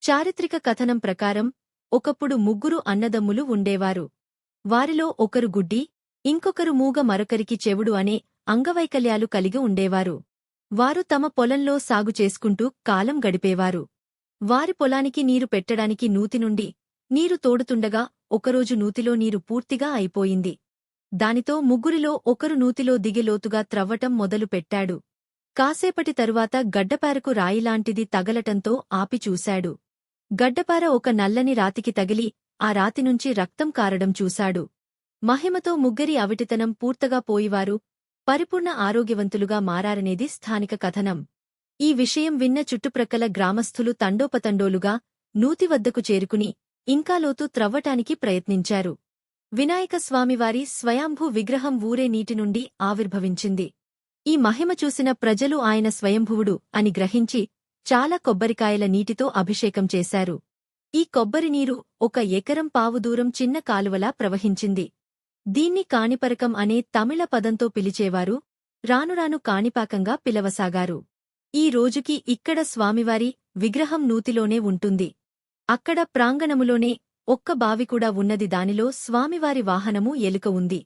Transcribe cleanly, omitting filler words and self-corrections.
చారిత్రక కథనం ప్రకారం ఒకప్పుడు ముగ్గురు అన్నదమ్ములు ఉండేవారు. వారిలో ఒకరు గుడ్డి, ఇంకొకరు మూగ, మరొకరికి చెవుడు అనే అంగవైకల్యాలు కలిగి ఉండేవారు. వారు తమ పొలంలో సాగు చేసుకుంటూ కాలం గడిపేవారు. వారి పొలానికి నీరు పెట్టడానికి నూతి నుండి నీరు తోడుతుండగా ఒకరోజు నూతిలో నీరు పూర్తిగా అయిపోయింది. దానితో ముగ్గురిలో ఒకరు నూతిలో దిగి లోతుగా త్రవ్వటం మొదలు పెట్టాడు. కాసేపటి తరువాత గడ్డపారకు రాయిలాంటిది తగలటంతో ఆపి చూశాడు. గడ్డపార ఒక నల్లని రాతికి తగిలి ఆ రాతినుంచి రక్తం కారడం చూశాడు. మహిమతో ముగ్గురి అవిటితనం పూర్తగా పోయివారు పరిపూర్ణ ఆరోగ్యవంతులుగా మారారనేది స్థానిక కథనం. ఈ విషయం విన్న చుట్టుప్రక్కల గ్రామస్థులు తండోపతండోలుగా నూతి వద్దకు చేరుకుని ఇంకా లోతు త్రవ్వటానికి ప్రయత్నించారు. వినాయక స్వామివారి స్వయంభూ విగ్రహం ఊరే నీటి నుండి ఆవిర్భవించింది. ఈ మహిమ చూసిన ప్రజలు ఆయన స్వయంభువుడు అని గ్రహించి చాలా కొబ్బరికాయల నీటితో అభిషేకం చేశారు. ఈ కొబ్బరి నీరు 1 ఎకరం పావు దూరం చిన్న కాలువలా ప్రవహించింది. దీన్ని కాణిపరకం అనే తమిళ పదంతో పిలిచేవారు. రానురాను కాణిపాకంగా పిలవసాగారు. ఈ రోజుకి ఇక్కడ స్వామివారి విగ్రహం నూతిలోనే ఉంటుంది. అక్కడ ప్రాంగణములోనే ఒక్క బావి కూడా ఉన్నది. దానిలో స్వామివారి వాహనము ఎలుక ఉంది.